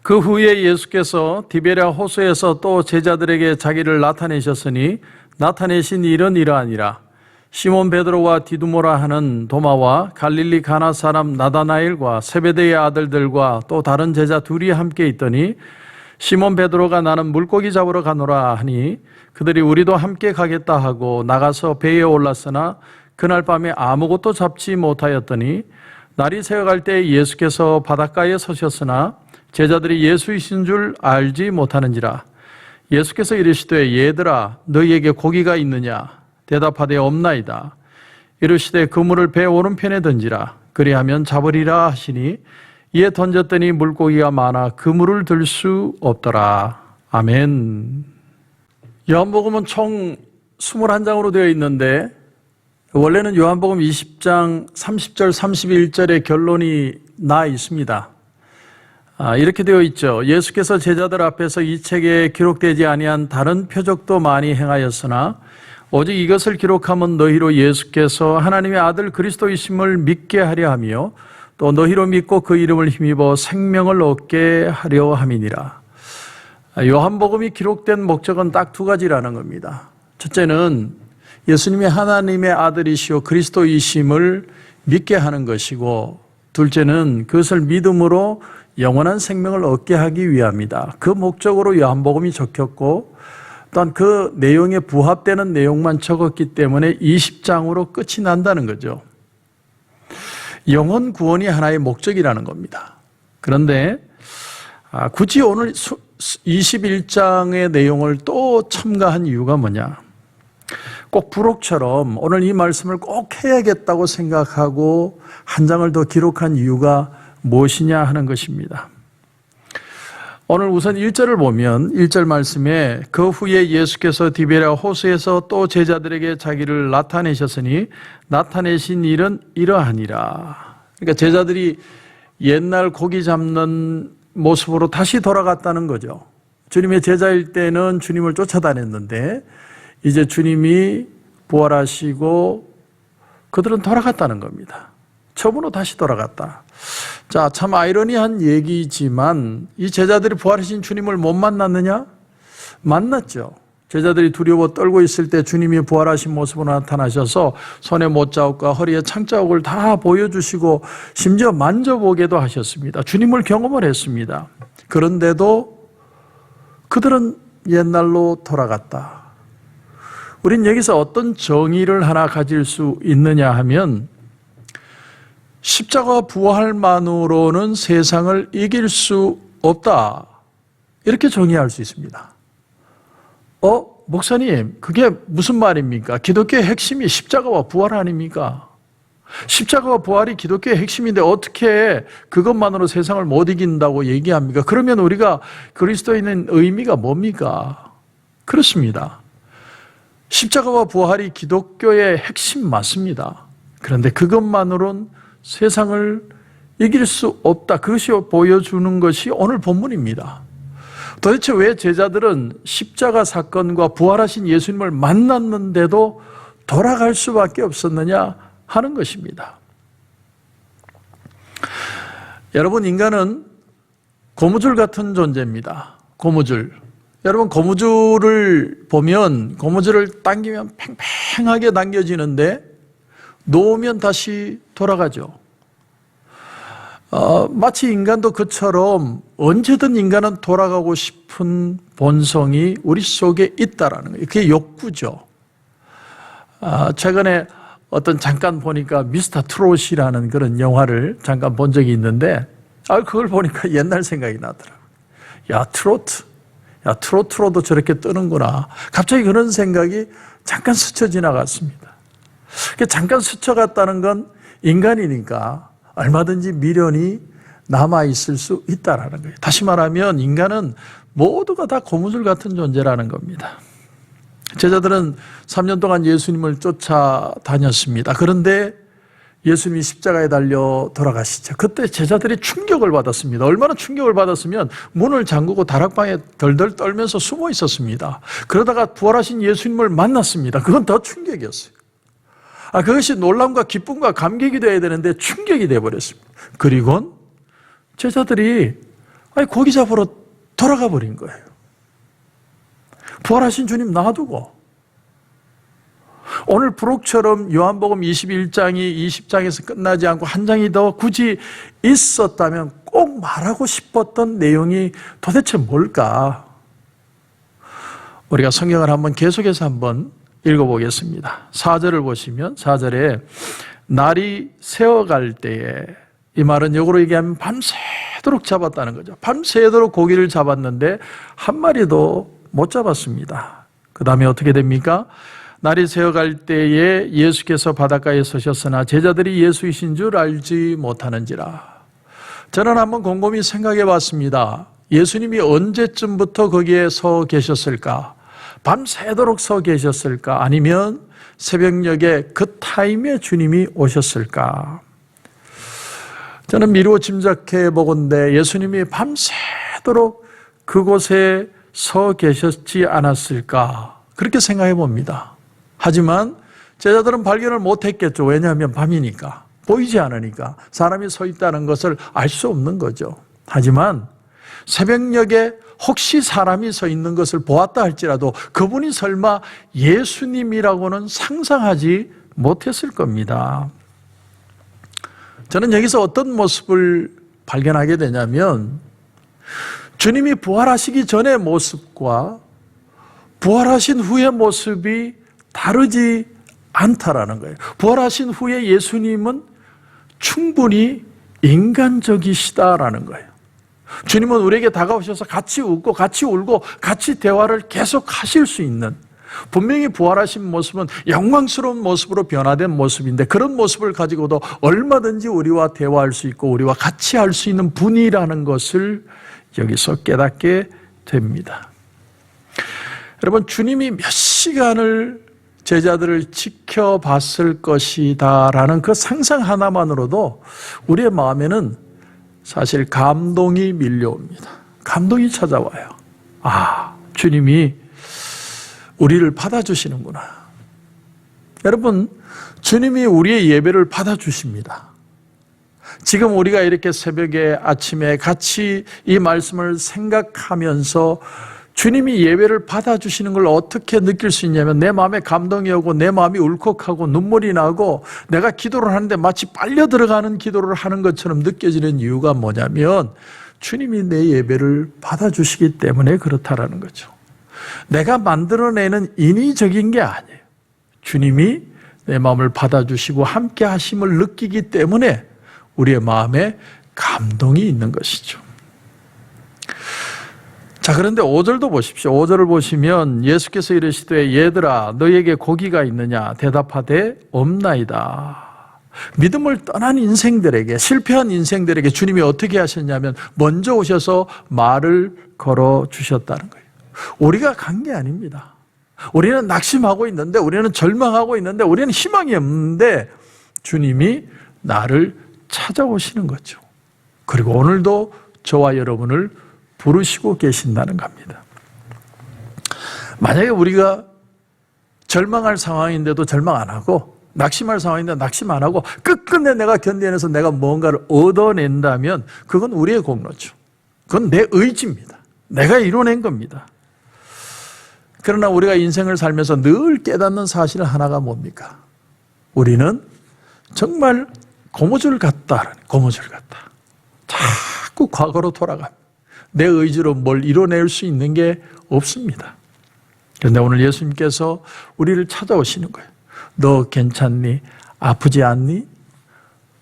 그 후에 예수께서 디베랴 호수에서 또 제자들에게 자기를 나타내셨으니 나타내신 일은 이러하니라. 시몬 베드로와 디두모라 하는 도마와 갈릴리 가나 사람 나다나엘과 세베대의 아들들과 또 다른 제자 둘이 함께 있더니 시몬 베드로가 나는 물고기 잡으러 가노라 하니 그들이 우리도 함께 가겠다 하고 나가서 배에 올랐으나 그날 밤에 아무것도 잡지 못하였더니 날이 새어갈 때 예수께서 바닷가에 서셨으나 제자들이 예수이신 줄 알지 못하는지라. 예수께서 이르시되 얘들아 너희에게 고기가 있느냐? 대답하되 없나이다. 이르시되 그물을 배 오른편에 던지라. 그리하면 잡으리라 하시니 이에 던졌더니 물고기가 많아 그물을 들 수 없더라. 아멘. 요한복음은 총 21장으로 되어 있는데 원래는 요한복음 20장 30절 31절에 결론이 나 있습니다. 이렇게 되어 있죠. 예수께서 제자들 앞에서 이 책에 기록되지 아니한 다른 표적도 많이 행하였으나 오직 이것을 기록하면 너희로 예수께서 하나님의 아들 그리스도이심을 믿게 하려 하며 또 너희로 믿고 그 이름을 힘입어 생명을 얻게 하려 함이니라. 요한복음이 기록된 목적은 딱 두 가지라는 겁니다. 첫째는 예수님이 하나님의 아들이시오 그리스도이심을 믿게 하는 것이고, 둘째는 그것을 믿음으로 영원한 생명을 얻게 하기 위함이다. 그 목적으로 요한복음이 적혔고 또한 그 내용에 부합되는 내용만 적었기 때문에 20장으로 끝이 난다는 거죠. 영혼 구원이 하나의 목적이라는 겁니다. 그런데 굳이 오늘 21장의 내용을 또 첨가한 이유가 뭐냐? 꼭 부록처럼 오늘 이 말씀을 꼭 해야겠다고 생각하고 한 장을 더 기록한 이유가 무엇이냐 하는 것입니다. 오늘 우선 1절을 보면 1절 말씀에 그 후에 예수께서 디베랴 호수에서 또 제자들에게 자기를 나타내셨으니 나타내신 일은 이러하니라. 그러니까 제자들이 옛날 고기 잡는 모습으로 다시 돌아갔다는 거죠. 주님의 제자일 때는 주님을 쫓아다녔는데 이제 주님이 부활하시고 그들은 돌아갔다는 겁니다. 처음으로 다시 돌아갔다. 자, 참 아이러니한 얘기지만 이 제자들이 부활하신 주님을 못 만났느냐? 만났죠. 제자들이 두려워 떨고 있을 때 주님이 부활하신 모습으로 나타나셔서 손에 못자국과 허리에 창자국을 다 보여주시고 심지어 만져보게도 하셨습니다. 주님을 경험을 했습니다. 그런데도 그들은 옛날로 돌아갔다. 우린 여기서 어떤 정의를 하나 가질 수 있느냐 하면 십자가와 부활만으로는 세상을 이길 수 없다. 이렇게 정의할 수 있습니다. 목사님, 그게 무슨 말입니까? 기독교의 핵심이 십자가와 부활 아닙니까? 십자가와 부활이 기독교의 핵심인데 어떻게 그것만으로 세상을 못 이긴다고 얘기합니까? 그러면 우리가 그리스도인의 의미가 뭡니까? 그렇습니다. 십자가와 부활이 기독교의 핵심 맞습니다. 그런데 그것만으로는 세상을 이길 수 없다. 그것이 보여주는 것이 오늘 본문입니다. 도대체 왜 제자들은 십자가 사건과 부활하신 예수님을 만났는데도 돌아갈 수밖에 없었느냐 하는 것입니다. 여러분, 인간은 고무줄 같은 존재입니다. 고무줄. 여러분, 고무줄을 보면 고무줄을 당기면 팽팽하게 당겨지는데 놓으면 다시 돌아가죠. 마치 인간도 그처럼 언제든 인간은 돌아가고 싶은 본성이 우리 속에 있다라는 거예요. 그게 욕구죠. 최근에 잠깐 보니까 미스터 트롯이라는 그런 영화를 잠깐 본 적이 있는데 그걸 보니까 옛날 생각이 나더라고요. 야, 트로트로도 저렇게 뜨는구나. 갑자기 그런 생각이 잠깐 스쳐 지나갔습니다. 잠깐 스쳐갔다는 건 인간이니까 얼마든지 미련이 남아있을 수 있다는 거예요. 다시 말하면 인간은 모두가 다 고무줄 같은 존재라는 겁니다. 제자들은 3년 동안 예수님을 쫓아다녔습니다. 그런데 예수님이 십자가에 달려 돌아가시죠. 그때 제자들이 충격을 받았습니다. 얼마나 충격을 받았으면 문을 잠그고 다락방에 덜덜 떨면서 숨어 있었습니다. 그러다가 부활하신 예수님을 만났습니다. 그건 더 충격이었어요. 그것이 놀람과 기쁨과 감격이 되어야 되는데 충격이 되어버렸습니다. 그리고 제자들이 아니, 고기 잡으러 돌아가 버린 거예요. 부활하신 주님 놔두고. 오늘 부록처럼 요한복음 21장이 20장에서 끝나지 않고 한 장이 더 굳이 있었다면 꼭 말하고 싶었던 내용이 도대체 뭘까? 우리가 성경을 한번 계속해서 한번 읽어보겠습니다. 4절을 보시면 4절에 날이 새어갈 때에, 이 말은 역으로 얘기하면 밤새도록 잡았다는 거죠. 밤새도록 고기를 잡았는데 한 마리도 못 잡았습니다. 그 다음에 어떻게 됩니까? 날이 새어갈 때에 예수께서 바닷가에 서셨으나 제자들이 예수이신 줄 알지 못하는지라. 저는 한번 곰곰이 생각해 봤습니다. 예수님이 언제쯤부터 거기에 서 계셨을까? 밤새도록 서 계셨을까? 아니면 새벽녘에 그 타임에 주님이 오셨을까? 저는 미루어 짐작해 보건대 예수님이 밤새도록 그곳에 서 계셨지 않았을까? 그렇게 생각해 봅니다. 하지만 제자들은 발견을 못했겠죠. 왜냐하면 밤이니까, 보이지 않으니까, 사람이 서 있다는 것을 알 수 없는 거죠. 하지만 새벽녘에 혹시 사람이 서 있는 것을 보았다 할지라도 그분이 설마 예수님이라고는 상상하지 못했을 겁니다. 저는 여기서 어떤 모습을 발견하게 되냐면, 주님이 부활하시기 전의 모습과 부활하신 후의 모습이 다르지 않다라는 거예요. 부활하신 후에 예수님은 충분히 인간적이시다라는 거예요. 주님은 우리에게 다가오셔서 같이 웃고 같이 울고 같이 대화를 계속 하실 수 있는, 분명히 부활하신 모습은 영광스러운 모습으로 변화된 모습인데 그런 모습을 가지고도 얼마든지 우리와 대화할 수 있고 우리와 같이 할 수 있는 분이라는 것을 여기서 깨닫게 됩니다. 여러분, 주님이 몇 시간을 제자들을 지켜봤을 것이다라는 그 상상 하나만으로도 우리의 마음에는 사실 감동이 밀려옵니다. 감동이 찾아와요. 아, 주님이 우리를 받아주시는구나. 여러분, 주님이 우리의 예배를 받아주십니다. 지금 우리가 이렇게 새벽에, 아침에 같이 이 말씀을 생각하면서 주님이 예배를 받아주시는 걸 어떻게 느낄 수 있냐면, 내 마음에 감동이 오고 내 마음이 울컥하고 눈물이 나고 내가 기도를 하는데 마치 빨려 들어가는 기도를 하는 것처럼 느껴지는 이유가 뭐냐면, 주님이 내 예배를 받아주시기 때문에 그렇다라는 거죠. 내가 만들어내는 인위적인 게 아니에요. 주님이 내 마음을 받아주시고 함께 하심을 느끼기 때문에 우리의 마음에 감동이 있는 것이죠. 자, 그런데 5절도 보십시오. 5절을 보시면 예수께서 이르시되 얘들아 너희에게 고기가 있느냐? 대답하되 없나이다. 믿음을 떠난 인생들에게, 실패한 인생들에게 주님이 어떻게 하셨냐면 먼저 오셔서 말을 걸어주셨다는 거예요. 우리가 간 게 아닙니다. 우리는 낙심하고 있는데, 우리는 절망하고 있는데, 우리는 희망이 없는데 주님이 나를 찾아오시는 거죠. 그리고 오늘도 저와 여러분을 부르시고 계신다는 겁니다. 만약에 우리가 절망할 상황인데도 절망 안 하고, 낙심할 상황인데 낙심 안 하고 끝끝내 내가 견뎌내서 내가 뭔가를 얻어낸다면 그건 우리의 공로죠. 그건 내 의지입니다. 내가 이뤄낸 겁니다. 그러나 우리가 인생을 살면서 늘 깨닫는 사실 하나가 뭡니까? 우리는 정말 고무줄 같다. 고무줄 같다. 자꾸 과거로 돌아갑니다. 내 의지로 뭘 이뤄낼 수 있는 게 없습니다. 그런데 오늘 예수님께서 우리를 찾아오시는 거예요. 너 괜찮니? 아프지 않니?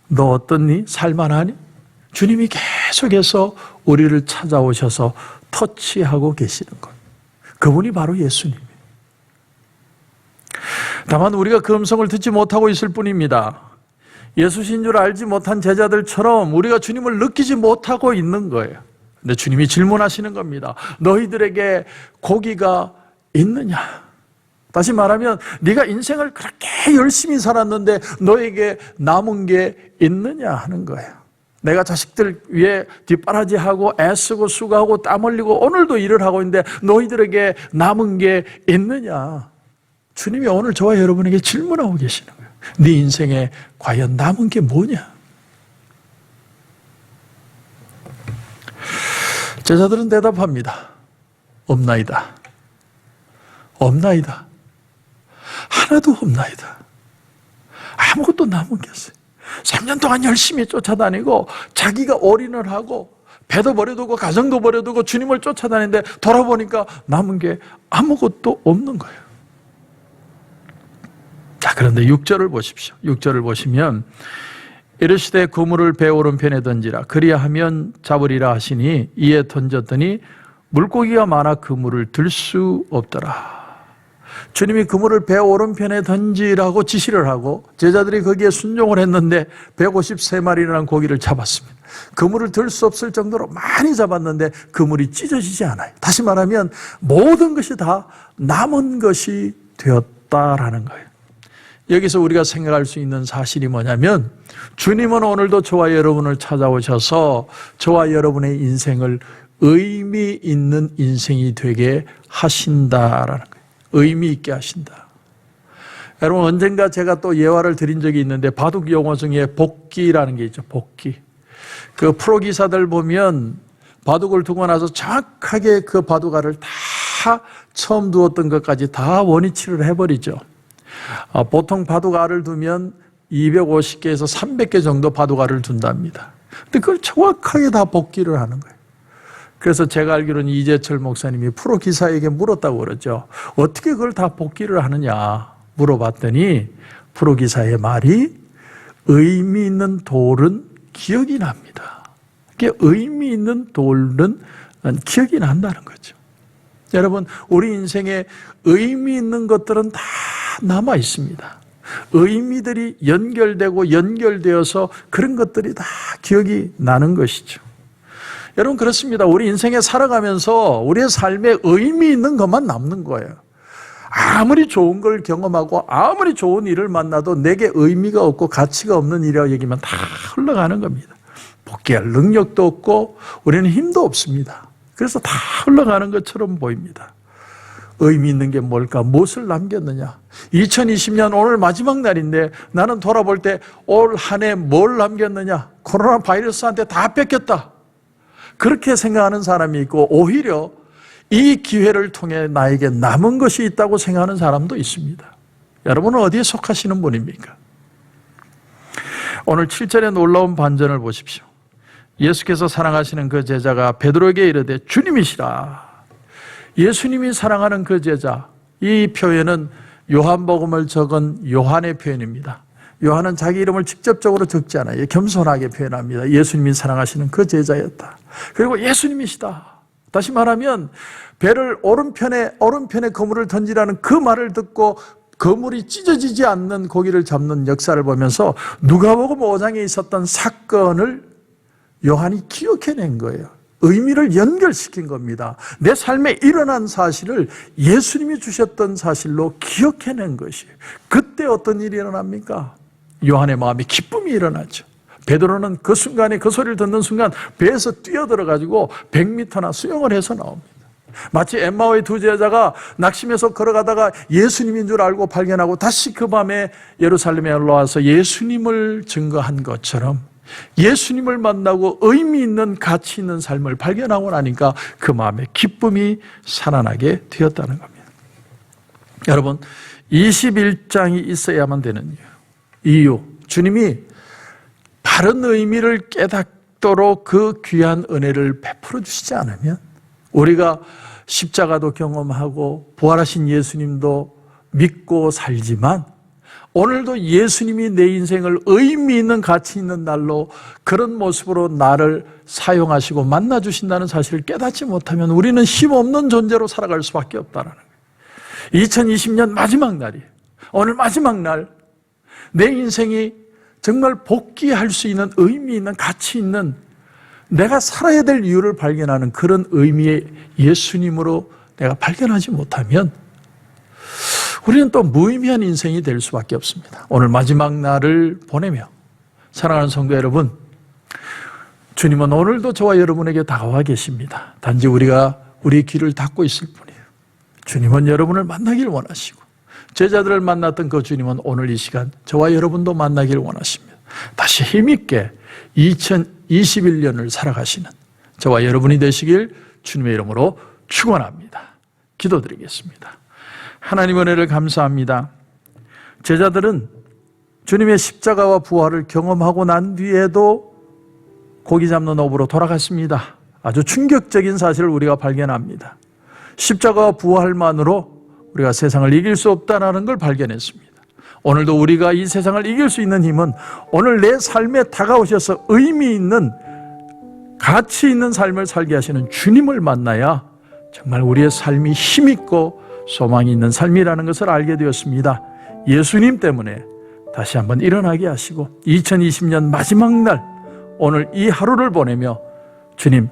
너 어떻니? 살만하니? 주님이 계속해서 우리를 찾아오셔서 터치하고 계시는 것. 그분이 바로 예수님이에요. 다만 우리가 그 음성을 듣지 못하고 있을 뿐입니다. 예수신 줄 알지 못한 제자들처럼 우리가 주님을 느끼지 못하고 있는 거예요. 근데 주님이 질문하시는 겁니다. 너희들에게 고기가 있느냐? 다시 말하면 네가 인생을 그렇게 열심히 살았는데 너에게 남은 게 있느냐 하는 거예요. 내가 자식들 위해 뒷바라지하고 애쓰고 수고하고 땀 흘리고 오늘도 일을 하고 있는데 너희들에게 남은 게 있느냐? 주님이 오늘 저와 여러분에게 질문하고 계시는 거예요. 네 인생에 과연 남은 게 뭐냐? 제자들은 대답합니다. 없나이다. 없나이다. 하나도 없나이다. 아무것도 남은 게 없어요. 3년 동안 열심히 쫓아다니고 자기가 올인을 하고 배도 버려두고 가정도 버려두고 주님을 쫓아다니는데 돌아보니까 남은 게 아무것도 없는 거예요. 자, 그런데 6절을 보십시오. 6절을 보시면 이르시되 그물을 배 오른편에 던지라 그리하면 잡으리라 하시니 이에 던졌더니 물고기가 많아 그물을 들 수 없더라. 주님이 그물을 배 오른편에 던지라고 지시를 하고 제자들이 거기에 순종을 했는데 153마리라는 고기를 잡았습니다. 그물을 들 수 없을 정도로 많이 잡았는데 그물이 찢어지지 않아요. 다시 말하면 모든 것이 다 남은 것이 되었다라는 거예요. 여기서 우리가 생각할 수 있는 사실이 뭐냐면 주님은 오늘도 저와 여러분을 찾아오셔서 저와 여러분의 인생을 의미 있는 인생이 되게 하신다라는 거예요. 의미 있게 하신다. 여러분, 언젠가 제가 또 예화를 드린 적이 있는데 바둑 용어 중에 복기라는 게 있죠. 복기. 그 프로 기사들 보면 바둑을 두고 나서 정확하게 그 바둑알을 다 처음 두었던 것까지 다 원위치를 해버리죠. 보통 바둑알을 두면 250개에서 300개 정도 바둑알을 둔답니다. 근데 그걸 정확하게 다 복기를 하는 거예요. 그래서 제가 알기로는 이재철 목사님이 프로 기사에게 물었다고 그러죠. 어떻게 그걸 다 복기를 하느냐 물어봤더니 프로 기사의 말이 의미 있는 돌은 기억이 납니다. 그게 의미 있는 돌은 기억이 난다는 거죠. 여러분, 우리 인생에 의미 있는 것들은 다 남아 있습니다. 의미들이 연결되어서 그런 것들이 다 기억이 나는 것이죠. 여러분, 그렇습니다. 우리 인생에 살아가면서 우리의 삶에 의미 있는 것만 남는 거예요. 아무리 좋은 걸 경험하고 아무리 좋은 일을 만나도 내게 의미가 없고 가치가 없는 일이라고 얘기하면 다 흘러가는 겁니다. 복귀할 능력도 없고 우리는 힘도 없습니다. 그래서 다 흘러가는 것처럼 보입니다. 의미 있는 게 뭘까? 무엇을 남겼느냐? 2020년 오늘 마지막 날인데 나는 돌아볼 때 올 한 해 뭘 남겼느냐? 코로나 바이러스한테 다 뺏겼다. 그렇게 생각하는 사람이 있고 오히려 이 기회를 통해 나에게 남은 것이 있다고 생각하는 사람도 있습니다. 여러분은 어디에 속하시는 분입니까? 오늘 7절의 놀라운 반전을 보십시오. 예수께서 사랑하시는 그 제자가 베드로에게 이르되 주님이시라. 예수님이 사랑하는 그 제자, 이 표현은 요한복음을 적은 요한의 표현입니다. 요한은 자기 이름을 직접적으로 적지 않아요. 겸손하게 표현합니다. 예수님이 사랑하시는 그 제자였다. 그리고 예수님이시다. 다시 말하면 배를 오른편에 그물을 던지라는 그 말을 듣고 그물이 찢어지지 않는 고기를 잡는 역사를 보면서 누가복음 5장에 있었던 사건을 요한이 기억해낸 거예요. 의미를 연결시킨 겁니다. 내 삶에 일어난 사실을 예수님이 주셨던 사실로 기억해낸 것이에요. 그때 어떤 일이 일어납니까? 요한의 마음에 기쁨이 일어나죠. 베드로는 그 순간에 그 소리를 듣는 순간 배에서 뛰어들어가지고 100m나 수영을 해서 나옵니다. 마치 엠마오의 두 제자가 낙심해서 걸어가다가 예수님인 줄 알고 발견하고 다시 그 밤에 예루살렘에 올라와서 예수님을 증거한 것처럼 예수님을 만나고 의미 있는 가치 있는 삶을 발견하고 나니까 그 마음에 기쁨이 살아나게 되었다는 겁니다. 여러분, 21장이 있어야만 되는 이유, 주님이 바른 의미를 깨닫도록 그 귀한 은혜를 베풀어 주시지 않으면 우리가 십자가도 경험하고 부활하신 예수님도 믿고 살지만 오늘도 예수님이 내 인생을 의미 있는 가치 있는 날로 그런 모습으로 나를 사용하시고 만나주신다는 사실을 깨닫지 못하면 우리는 힘없는 존재로 살아갈 수밖에 없다는 거예요. 2020년 마지막 날이에요. 오늘 마지막 날 내 인생이 정말 복귀할 수 있는 의미 있는 가치 있는 내가 살아야 될 이유를 발견하는 그런 의미의 예수님으로 내가 발견하지 못하면 우리는 또 무의미한 인생이 될 수밖에 없습니다. 오늘 마지막 날을 보내며 사랑하는 성도 여러분, 주님은 오늘도 저와 여러분에게 다가와 계십니다. 단지 우리가 우리 귀를 닫고 있을 뿐이에요. 주님은 여러분을 만나길 원하시고 제자들을 만났던 그 주님은 오늘 이 시간 저와 여러분도 만나길 원하십니다. 다시 힘있게 2021년을 살아가시는 저와 여러분이 되시길 주님의 이름으로 축원합니다. 기도드리겠습니다. 하나님 은혜를 감사합니다. 제자들은 주님의 십자가와 부활을 경험하고 난 뒤에도 고기 잡는 업으로 돌아갔습니다. 아주 충격적인 사실을 우리가 발견합니다. 십자가와 부활만으로 우리가 세상을 이길 수 없다는 걸 발견했습니다. 오늘도 우리가 이 세상을 이길 수 있는 힘은 오늘 내 삶에 다가오셔서 의미 있는, 가치 있는 삶을 살게 하시는 주님을 만나야 정말 우리의 삶이 힘있고 소망이 있는 삶이라는 것을 알게 되었습니다. 예수님 때문에 다시 한번 일어나게 하시고 2020년 마지막 날 오늘 이 하루를 보내며 주님,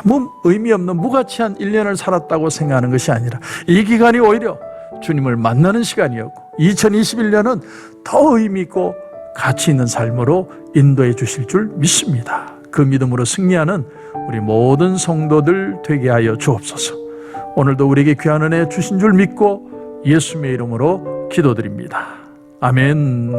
아무 의미 없는 무가치한 1년을 살았다고 생각하는 것이 아니라 이 기간이 오히려 주님을 만나는 시간이었고 2021년은 더 의미 있고 가치 있는 삶으로 인도해 주실 줄 믿습니다. 그 믿음으로 승리하는 우리 모든 성도들 되게 하여 주옵소서. 오늘도 우리에게 귀한 은혜 주신 줄 믿고 예수님의 이름으로 기도드립니다. 아멘.